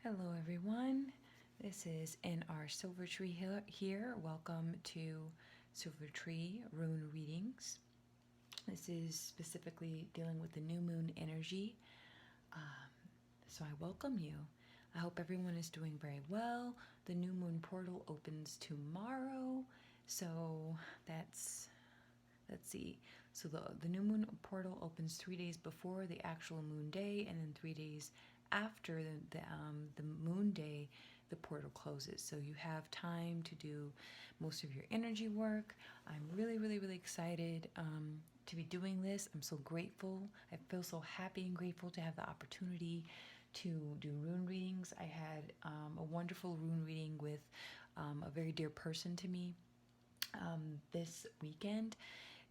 Hello, everyone. This is NR Silvertree here. Welcome to Silvertree Rune readings. This is specifically dealing with the new moon energy. So I welcome you. I hope everyone is doing very well. The new moon portal opens tomorrow. So let's see. So the new moon portal opens 3 days before the actual moon day, and then 3 days after the moon day, the portal closes. So you have time to do most of your energy work. I'm really excited to be doing this. I'm so grateful. I feel so happy and grateful to have the opportunity to do rune readings. I had a wonderful rune reading with a very dear person to me this weekend,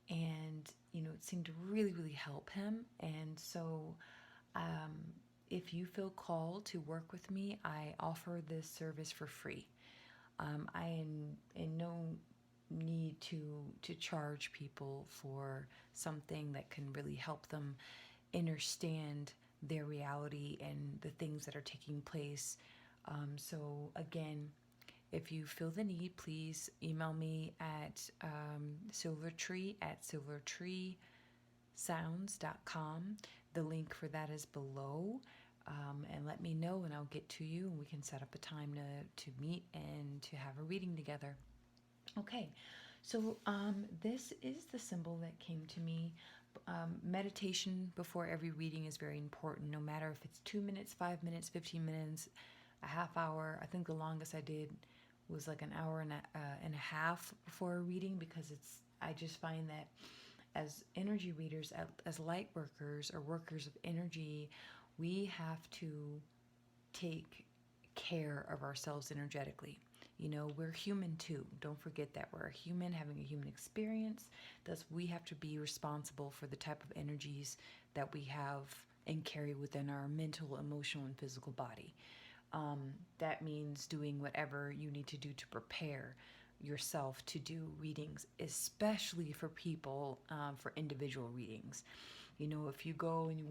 and it seemed to really help him. And so if you feel called to work with me, I offer this service for free. I am in no need to charge people for something that can really help them understand their reality and the things that are taking place. So again, if you feel the need, please email me at silvertree@silvertreesounds.com. The link for that is below. And let me know and I'll get to you and we can set up a time to meet and to have a reading together. Okay, so this is the symbol that came to me. Meditation before every reading is very important, no matter if it's 2 minutes, 5 minutes, 15 minutes, a half hour. I think the longest I did was like an hour and a half before a reading, because I just find that as energy readers, as light workers or workers of energy, we have to take care of ourselves energetically. We're human too. Don't forget that we're a human having a human experience. Thus, we have to be responsible for the type of energies that we have and carry within our mental, emotional, and physical body. That means doing whatever you need to do to prepare yourself to do readings, especially for people, for individual readings. If you go and you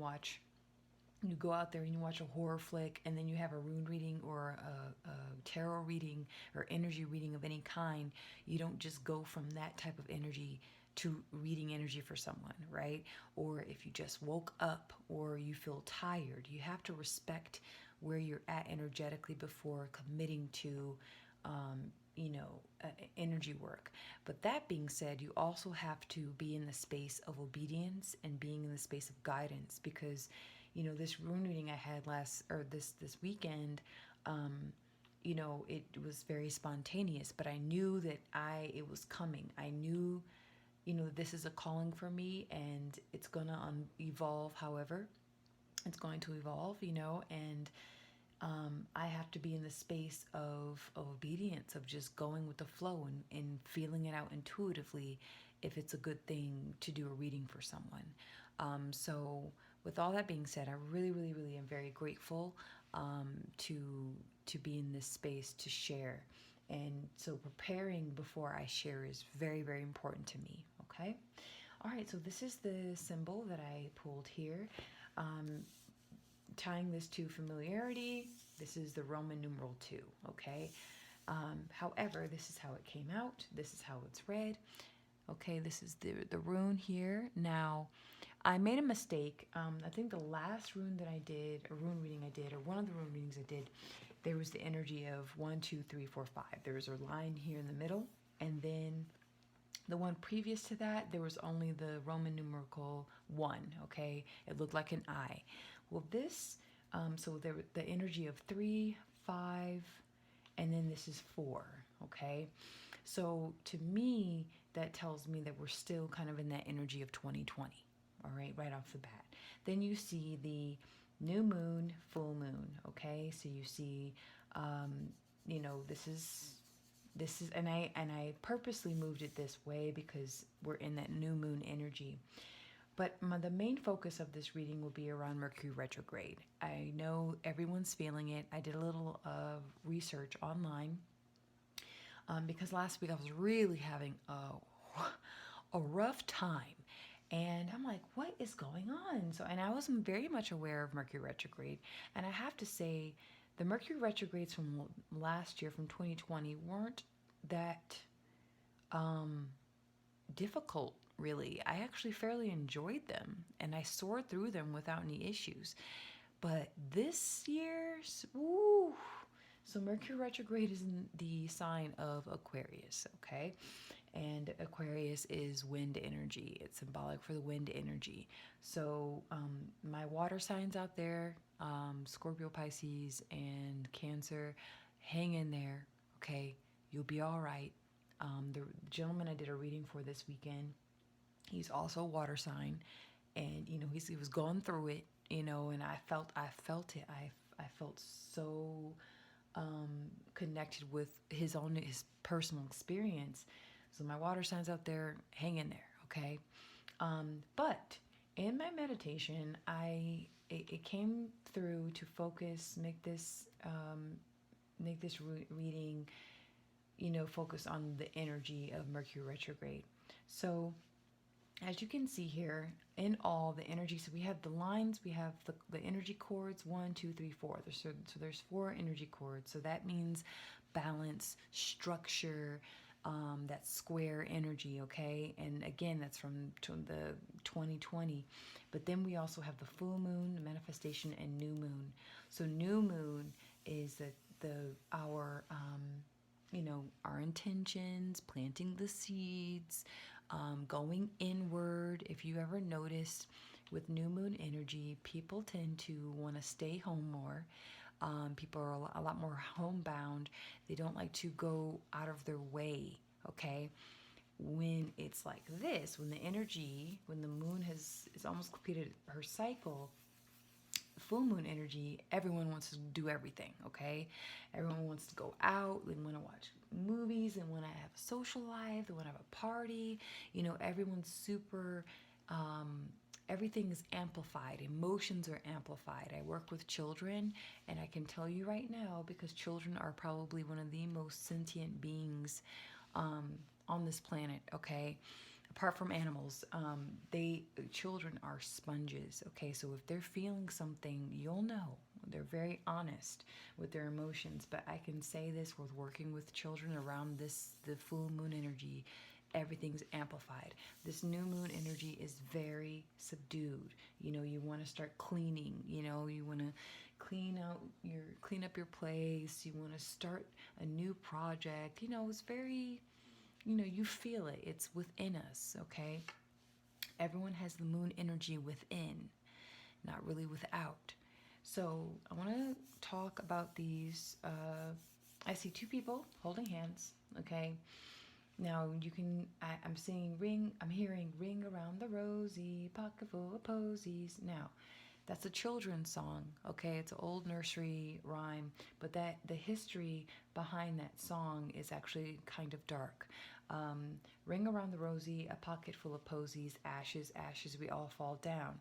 go out there and you watch a horror flick and then you have a rune reading or a tarot reading or energy reading of any kind, you don't just go from that type of energy to reading energy for someone, right? Or if you just woke up or you feel tired, you have to respect where you're at energetically before committing to energy work. But that being said, you also have to be in the space of obedience and being in the space of guidance, because this rune reading I had this weekend, it was very spontaneous, but I knew that it was coming. I knew, this is a calling for me, and it's gonna evolve. However, it's going to evolve, and I have to be in the space of obedience, of just going with the flow and feeling it out intuitively if it's a good thing to do a reading for someone. So with all that being said, I really am very grateful to be in this space to share. And so preparing before I share is very important to me, okay? All right, so this is the symbol that I pulled here. Tying this to familiarity, this is the Roman numeral 2, okay? However, this is how it came out. This is how it's read. Okay, this is the rune here. Now, I made a mistake. I think the last rune that I did, a rune reading I did, or one of the rune readings I did, there was the energy of 1, 2, 3, 4, 5. There was a line here in the middle, and then the one previous to that, there was only the Roman numeral 1, okay? It looked like an I. Well, this, so there the energy of 3, 5, and then this is 4, okay? So to me, that tells me that we're still kind of in that energy of 2020, all right off the bat. Then you see the new moon, full moon, okay? So you see, this is, and I purposely moved it this way because we're in that new moon energy. But the main focus of this reading will be around Mercury retrograde. I know everyone's feeling it. I did a little research online because last week I was really having a rough time. And I'm like, what is going on? And I was very much aware of Mercury retrograde. And I have to say the Mercury retrogrades from last year, from 2020, weren't that difficult, really. I actually fairly enjoyed them, and I soared through them without any issues. But this year's, woo! So Mercury retrograde is in the sign of Aquarius, okay? And Aquarius is wind energy. It's symbolic for the wind energy. So my water signs out there, Scorpio, Pisces, and Cancer, hang in there, okay? You'll be all right. The gentleman I did a reading for this weekend, he's also a water sign, and he was going through it, and I felt it. I felt so connected with his personal experience. So my water signs out there, hang in there, okay? But in my meditation, it came through to focus, make this reading, focus on the energy of Mercury retrograde. So as you can see here, in all the energy, so we have the lines, we have the energy chords, 1, 2, 3, 4. So there's 4 energy chords. So that means balance, structure, that square energy, okay? And again, that's from the 2020. But then we also have the full moon, the manifestation, and new moon. So new moon is our intentions, planting the seeds, going inward. If you ever noticed, with new moon energy, people tend to want to stay home more. People are a lot more homebound. They don't like to go out of their way, okay? When it's like this, when the moon is almost completed her cycle, full moon energy, everyone wants to do everything, okay? Everyone wants to go out, they want to watch movies, they want to have a social life, they want to have a party. Everyone's super, everything is amplified. Emotions are amplified. I work with children, and I can tell you right now, because children are probably one of the most sentient beings on this planet, okay? Apart from animals, children are sponges, okay? So if they're feeling something, you'll know. They're very honest with their emotions. But I can say this with working with children around the full moon energy, everything's amplified. This new moon energy is very subdued. You want to start cleaning. You want to clean up your place. You want to start a new project. It's very, you feel it. It's within us, okay? Everyone has the moon energy within, not really without. So I want to talk about these. I see 2 people holding hands, okay? Now I'm seeing I'm hearing ring around the rosy, pocket full of posies. Now, that's a children's song, okay? It's an old nursery rhyme, but the history behind that song is actually kind of dark. Ring around the rosy, a pocket full of posies, ashes, ashes, we all fall down.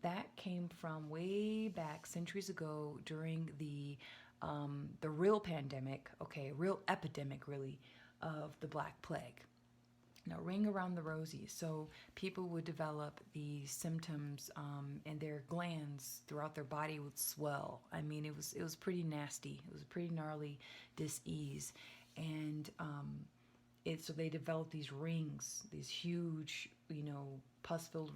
That came from way back centuries ago during the real pandemic, okay, real epidemic really, of the Black Plague. Now, ring around the rosy. So people would develop these symptoms, and their glands throughout their body would swell. I mean, it was pretty nasty. It was a pretty gnarly dis-ease, and so they developed these rings, these huge, pus-filled,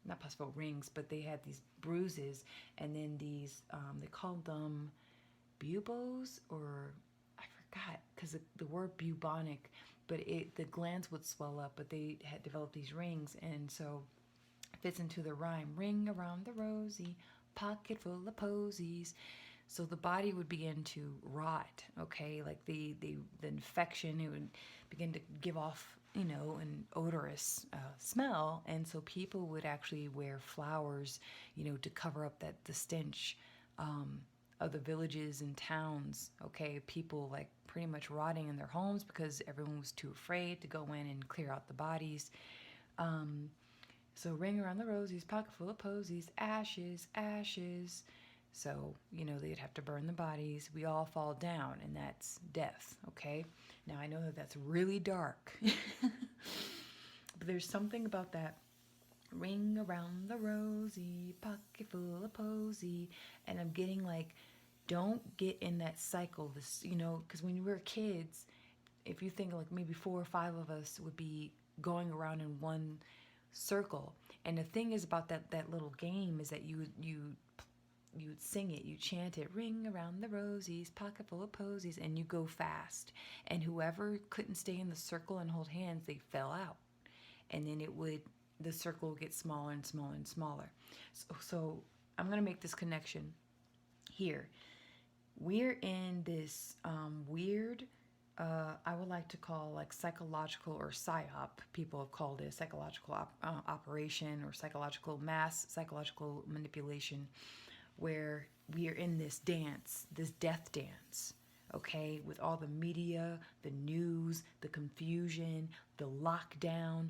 not pus-filled rings, but they had these bruises, and then these, they called them buboes, or I forgot, because the word bubonic, but the glands would swell up, but they had developed these rings, and so it fits into the rhyme, ring around the rosy, pocket full of posies. So the body would begin to rot, okay, like the infection, it would begin to give off, an odorous smell, and so people would actually wear flowers, to cover up the stench of the villages and towns, okay, people like pretty much rotting in their homes because everyone was too afraid to go in and clear out the bodies. So ring around the rosies, pocket full of posies, ashes, ashes. So, they'd have to burn the bodies. We all fall down, and that's death, okay? Now, I know that that's really dark, but there's something about that ring around the rosy, pocket full of posy, and I'm getting like Don't get in that cycle. This, because when we were kids, if you think like maybe 4 or 5 of us would be going around in one circle. And the thing is about that little game is that you'd sing it, you chant it, ring around the rosies, pocket full of posies, and you go fast. And whoever couldn't stay in the circle and hold hands, they fell out. And then the circle would get smaller and smaller and smaller. So I'm going to make this connection here. We're in this weird, I would like to call like psychological or psyop. People have called it psychological operation or psychological manipulation, where we are in this dance, this death dance, okay, with all the media, the news, the confusion, the lockdown,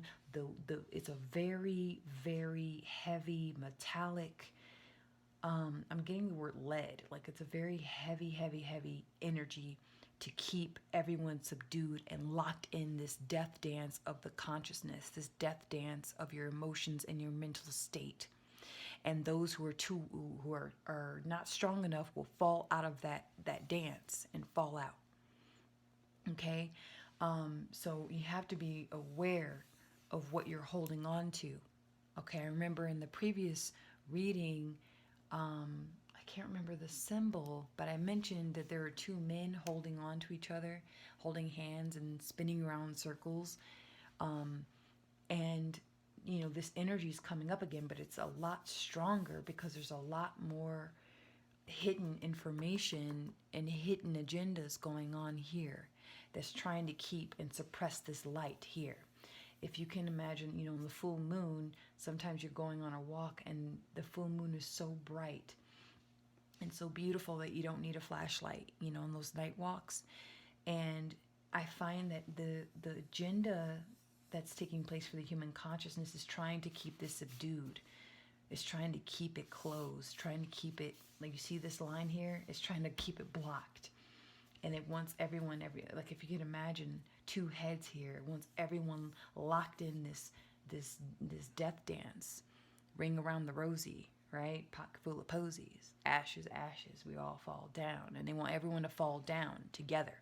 it's a very, very heavy, metallic, I'm getting the word lead, like it's a very heavy, heavy, heavy energy to keep everyone subdued and locked in this death dance of the consciousness, this death dance of your emotions and your mental state. And those who are not strong enough will fall out of that dance and fall out. Okay, so you have to be aware of what you're holding on to. Okay, I remember in the previous reading, I can't remember the symbol, but I mentioned that there are two men holding on to each other, holding hands and spinning around in circles, and this energy is coming up again, but it's a lot stronger because there's a lot more hidden information and hidden agendas going on here that's trying to keep and suppress this light here. If you can imagine, in the full moon, sometimes you're going on a walk and the full moon is so bright and so beautiful that you don't need a flashlight, on those night walks. And I find that the agenda that's taking place for the human consciousness is trying to keep this subdued. It's trying to keep it closed, trying to keep it, like you see this line here, it's trying to keep it blocked. And it wants everyone, like if you could imagine two heads here, it wants everyone locked in this death dance. Ring around the rosy, right? Pocket full of posies. Ashes, ashes, we all fall down. And they want everyone to fall down together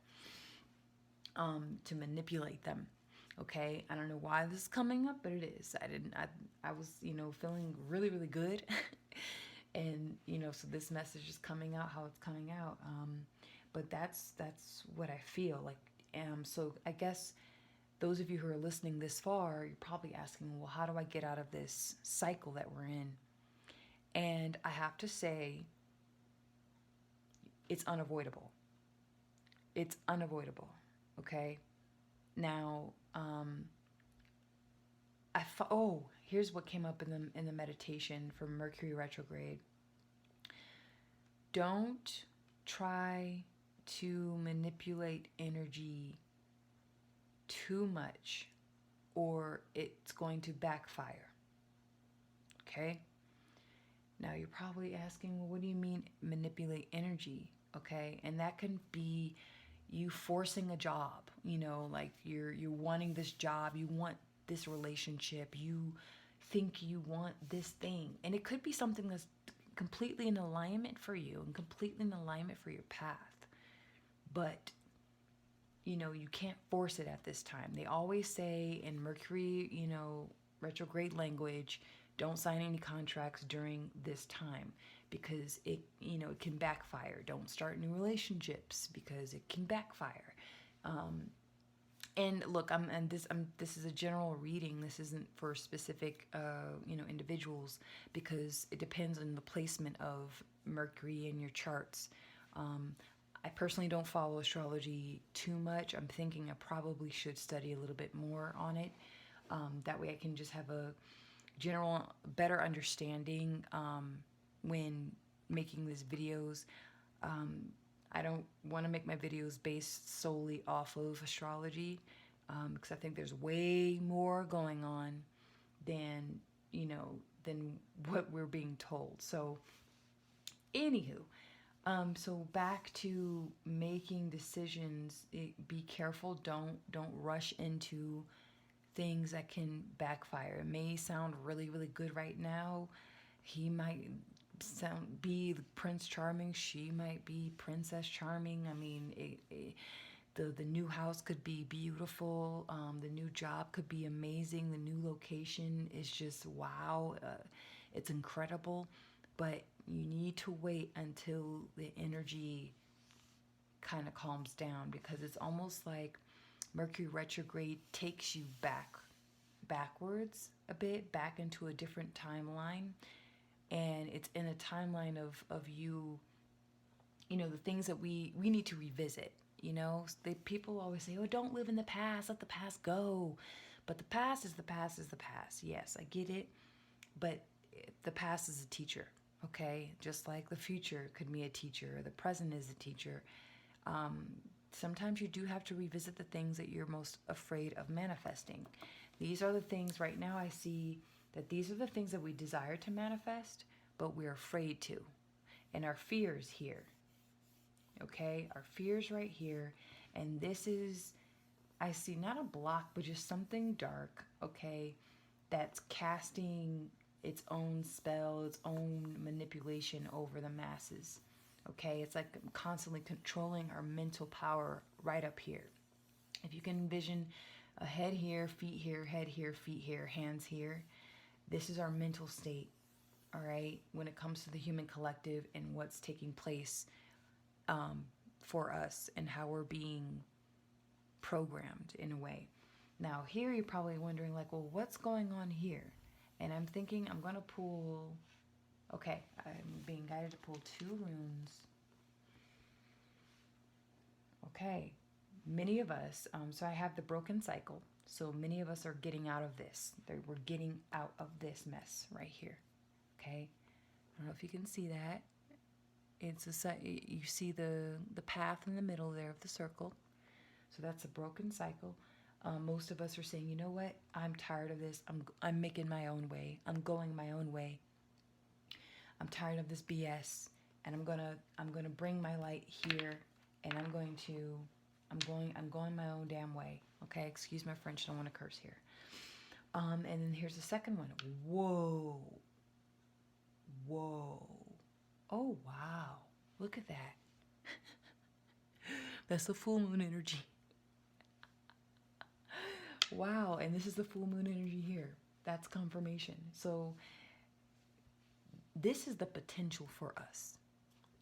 to manipulate them. Okay, I don't know why this is coming up, but it is. I was, feeling really, really good. And, so this message is coming out how it's coming out. But that's what I feel like. So I guess those of you who are listening this far, you're probably asking, well, how do I get out of this cycle that we're in? And I have to say, it's unavoidable. It's unavoidable. Okay. Now, here's what came up in the meditation for Mercury retrograde. Don't try to manipulate energy too much, or it's going to backfire. Okay? Now you're probably asking, well, what do you mean manipulate energy? Okay? And that can be you forcing a job, like you're wanting this job, you want this relationship, you think you want this thing. And it could be something that's completely in alignment for you and completely in alignment for your path. But, you can't force it at this time. They always say in Mercury, retrograde language, don't sign any contracts during this time because it can backfire. Don't start new relationships because it can backfire. And look, this is a general reading. This isn't for specific, individuals, because it depends on the placement of Mercury in your charts. I personally don't follow astrology too much. I'm thinking I probably should study a little bit more on it. That way I can just have a general, better understanding when making these videos. I don't want to make my videos based solely off of astrology, because I think there's way more going on than what we're being told. So, anywho, so back to making decisions. Be careful. Don't rush into things that can backfire. It may sound really, really good right now. be Prince Charming. She might be Princess Charming. I mean, the new house could be beautiful. The new job could be amazing. The new location is just wow. It's incredible. But you need to wait until the energy kind of calms down, because it's almost like Mercury retrograde takes you backwards a bit, back into a different timeline. And it's in a timeline of you, the things that we need to revisit. People always say, oh, don't live in the past, let the past go. But the past is the past is the past. Yes, I get it. But the past is a teacher, okay? Just like the future could be a teacher, the present is a teacher. Sometimes you do have to revisit the things that you're most afraid of manifesting. These are the things right now I see that these are the things that we desire to manifest, but we're afraid to. And our fear's here. Okay? Our fear's right here. And this is, I see not a block, but just something dark, okay, that's casting its own spell, its own manipulation over the masses. Okay? It's like constantly controlling our mental power right up here. If you can envision a head here, feet here, head here, feet here, hands here. This is our mental state, all right, when it comes to the human collective and what's taking place for us and how we're being programmed in a way. Now, here you're probably wondering, like, well, what's going on here? And I'm thinking I'm going to pull, okay, I'm being guided to pull 2 runes. Okay. Many of us, so I have the broken cycle. So many of us are getting out of this. We're getting out of this mess right here. Okay? I don't know if you can see that. You see the path in the middle there of the circle. So that's a broken cycle. Most of us are saying, you know what? I'm tired of this. I'm making my own way. I'm going my own way. I'm tired of this BS, and I'm gonna bring my light here, and I'm going my own damn way. Okay, excuse my French, don't want to curse here. And then here's the second one. Whoa. Oh, wow. Look at that. That's the full moon energy. Wow, and this is the full moon energy here. That's confirmation. So this is the potential for us.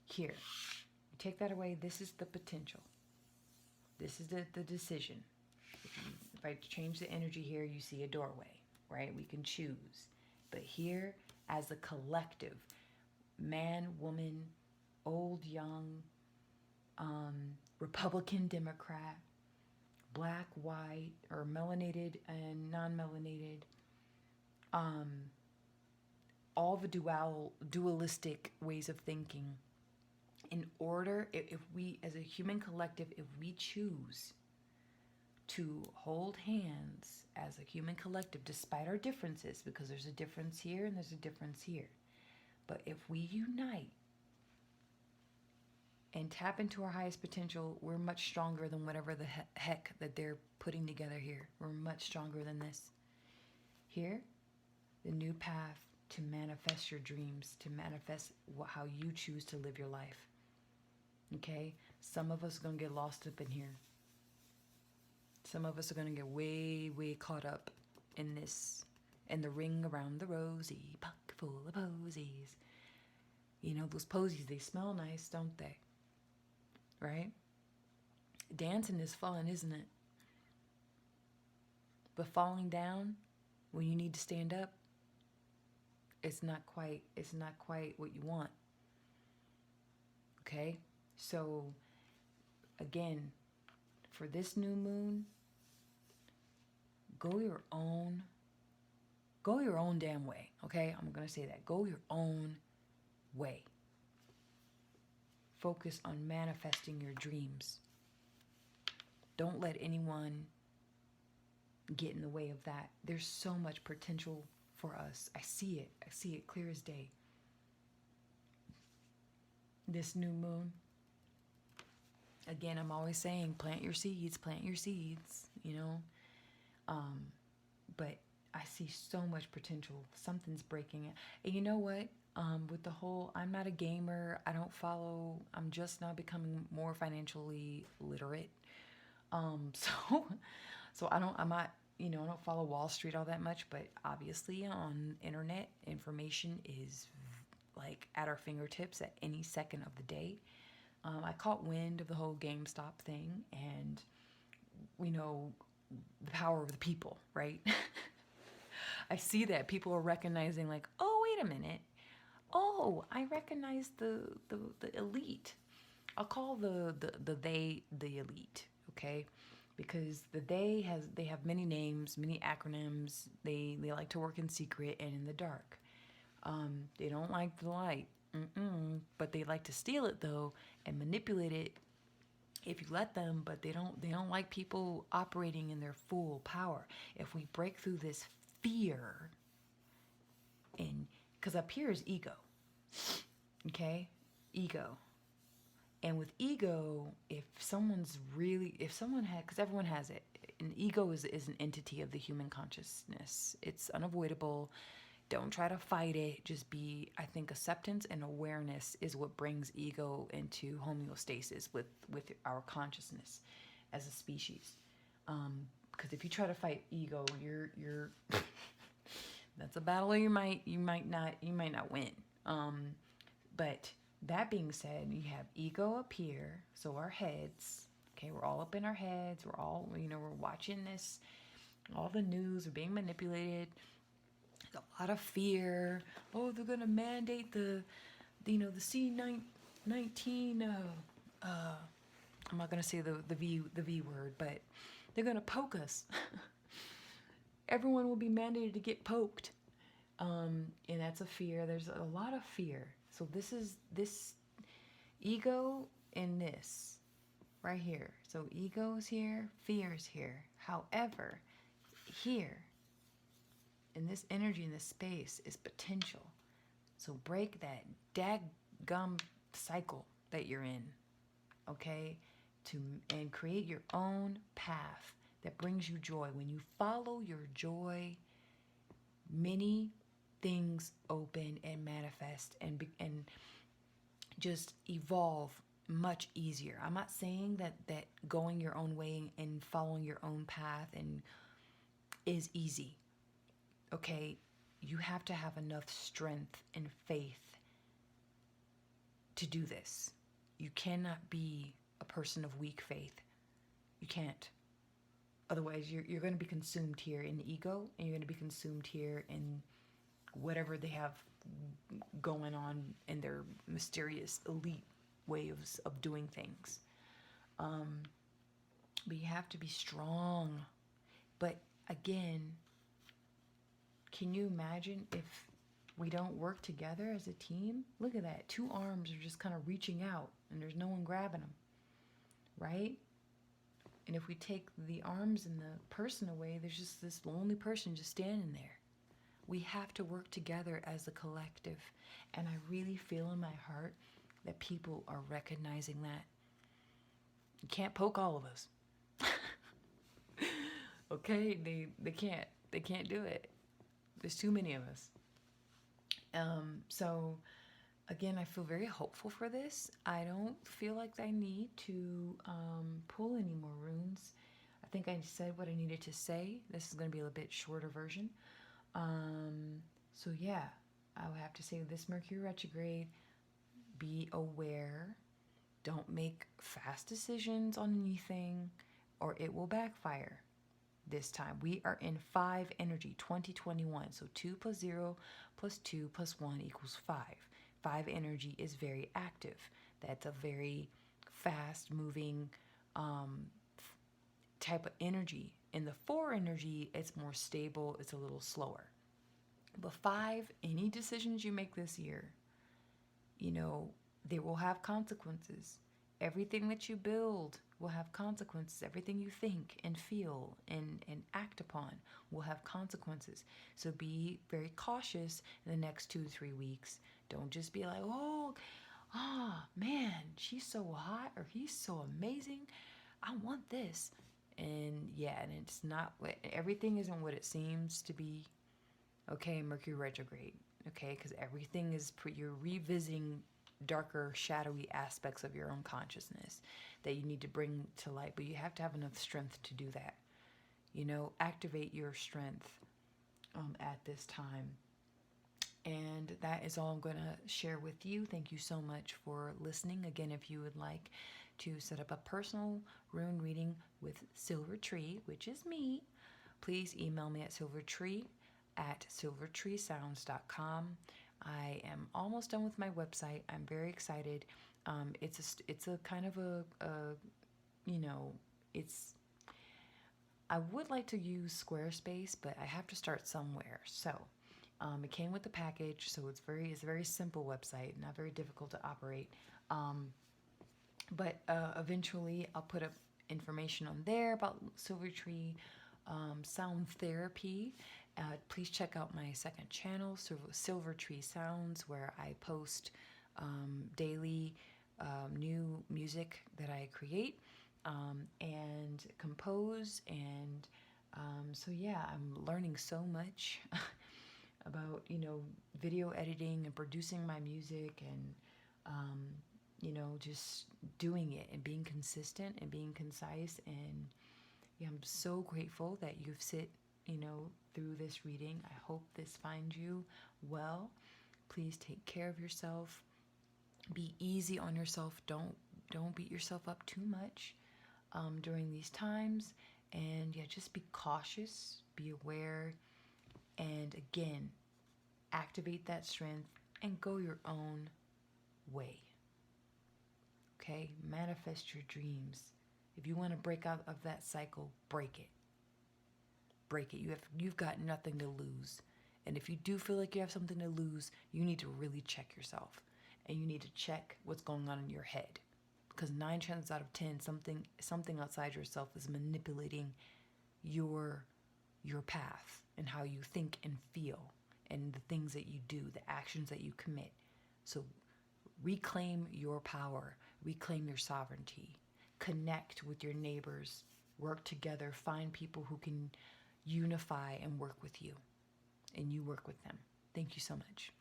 Here. You take that away, this is the potential. This is the decision. If I change the energy here, you see a doorway, right? We can choose. But here, as a collective, man, woman, old, young, Republican, Democrat, black, white, or melanated and non-melanated, all the dualistic ways of thinking. In order, if we, as a human collective, if we choose to hold hands as a human collective, despite our differences, because there's a difference here and there's a difference here, but if we unite and tap into our highest potential, we're much stronger than whatever the heck that they're putting together here. We're much stronger than this. Here, the new path to manifest your dreams, to manifest how you choose to live your life. Okay? Some of us are going to get lost up in here. Some of us are going to get way, way caught up in this, in the ring around the rosy, pocket full of posies. You know, those posies, they smell nice, don't they? Right? Dancing is fun, isn't it? But falling down when you need to stand up, it's not quite what you want. Okay? So, again, for this new moon, go your own damn way. Okay? I'm going to say that. Go your own way. Focus on manifesting your dreams. Don't let anyone get in the way of that. There's so much potential for us. I see it clear as day. This new moon, again, I'm always saying, plant your seeds, you know. But I see so much potential. Something's breaking it. And you know what? With the whole, I'm not a gamer. I don't follow. I'm just now becoming more financially literate. So, so I'm not, I don't follow Wall Street all that much, but obviously on internet, information is like at our fingertips at any second of the day. I caught wind of the whole GameStop thing, and we know the power of the people, right? I see that people are recognizing, like, oh, wait a minute. Oh, I recognize the elite. I'll call the they the elite, okay? Because they have many names, many acronyms. They like to work in secret and in the dark. They don't like the light. But they like to steal it though and manipulate it if you let them, but they don't like people operating in their full power. If we break through this fear, and because up here is ego, okay? Ego. And with ego, if someone had, because everyone has it, an ego is an entity of the human consciousness. It's unavoidable. Don't try to fight it. Just be, I think acceptance and awareness is what brings ego into homeostasis with our consciousness as a species. Because if you try to fight ego, you're that's a battle you might not win. But that being said, you have ego up here, so our heads. Okay, we're all up in our heads. We're all, we're watching this, all the news. We're being manipulated. There's a lot of fear. Oh, they're gonna mandate the C19. I'm not gonna say the V word, but they're gonna poke us. Everyone will be mandated to get poked, and that's a fear. There's a lot of fear. So this ego in this right here. So ego is here, fear is here. However, here in this energy, in this space, is potential. So break that daggum cycle that you're in, okay? And create your own path that brings you joy. When you follow your joy, many things open and manifest and just evolve much easier. I'm not saying that going your own way and following your own path and is easy. Okay, you have to have enough strength and faith to do this. You cannot be a person of weak faith. You can't. Otherwise, you're going to be consumed here in ego, and you're going to be consumed here in whatever they have going on in their mysterious elite ways of doing things. But you have to be strong. But again, can you imagine if we don't work together as a team? Look at that. Two arms are just kind of reaching out and there's no one grabbing them, right? And if we take the arms and the person away, there's just this lonely person just standing there. We have to work together as a collective. And I really feel in my heart that people are recognizing that. You can't poke all of us. Okay? They can't do it. There's too many of us. So again, I feel very hopeful for this. I don't feel like I need to pull any more runes. I think I said what I needed to say. This is going to be a little bit shorter version. So yeah, I would have to say this Mercury retrograde, be aware. Don't make fast decisions on anything or it will backfire. This time we are in 5 energy, 2021. So 2 plus 0 plus 2 plus 1 equals 5. 5 energy is very active. That's a very fast moving type of energy. In the 4 energy, it's more stable. It's a little slower. But 5, any decisions you make this year, they will have consequences. Everything that you build will have consequences. Everything you think and feel and act upon will have consequences. So be very cautious in the next 2-3 weeks. Don't just be like, oh, man, she's so hot or he's so amazing. I want this. And yeah, and it's not everything isn't what it seems to be. Okay, Mercury retrograde. Okay, because everything is you're revisiting darker, shadowy aspects of your own consciousness that you need to bring to light. But you have to have enough strength to do that. Activate your strength at this time. And that is all I'm going to share with you. Thank you so much for listening. Again, if you would like to set up a personal rune reading with Silvertree, which is me, please email me at silvertree@silvertreesounds.com. I am almost done with my website. I'm very excited. It's a kind of it's. I would like to use Squarespace, but I have to start somewhere. So it came with the package, so it's a very simple website, not very difficult to operate. But eventually, I'll put up information on there about Silvertree Sound Therapy. Please check out my second channel, Silvertree Sounds, where I post daily new music that I create and compose. And so, yeah, I'm learning so much about, video editing and producing my music and, just doing it and being consistent and being concise. And yeah, I'm so grateful that you've sit, through this reading. I hope this finds you well. Please take care of yourself. Be easy on yourself. Don't beat yourself up too much during these times. And yeah, just be cautious, be aware, and again, activate that strength and go your own way. Okay? Manifest your dreams. If you want to break out of that cycle, break it. Break it. You've got nothing to lose. And if you do feel like you have something to lose, you need to really check yourself. And you need to check what's going on in your head. Because 9 chances out of 10, something outside yourself is manipulating your path and how you think and feel and the things that you do, the actions that you commit. So reclaim your power, reclaim your sovereignty, connect with your neighbors, work together, find people who can unify and work with you, and you work with them. Thank you so much.